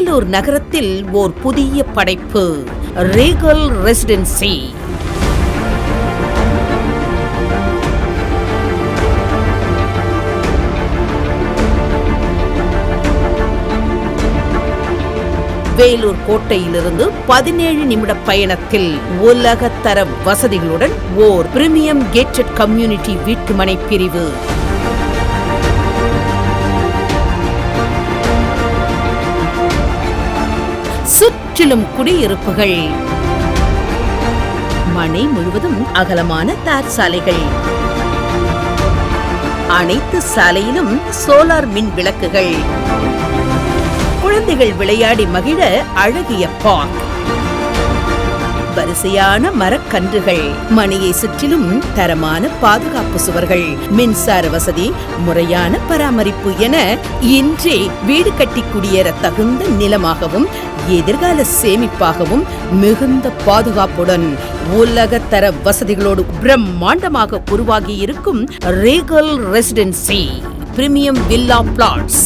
வேலூர் நகரத்தில் ஓர் புதிய படைப்பு, ரீகல் ரெசிடென்சி. வேலூர் கோட்டையிலிருந்து 17 நிமிட பயணத்தில் உலகத்தர வசதிகளுடன் ஓர் பிரீமியம் கேட்டட் கம்யூனிட்டி வீட்டுமனை பிரிவு. சுற்றிலும் குடியிருப்புகள், மனை முழுவதும் அகலமான தார் சாலைகள், அனைத்து சாலையிலும் சோலார் மின் விளக்குகள், குழந்தைகள் விளையாடி மகிழ அழகிய பார்க், வரிசையான மரக்கன்றுகள், மனையை சுற்றிலும் தரமான பாதுகாப்பு சுவர்கள், மின்சார வசதி, முறையான பராமரிப்பு என இன்றே வீடு கட்டி குடியேற தகுந்த நிலமாகவும் எதிர்கால சேமிப்பாகவும் மிகுந்த பாதுகாப்புடன் உலகத்தர வசதிகளோடு பிரம்மாண்டமாக உருவாகி இருக்கும் Regal Residency premium villa plots.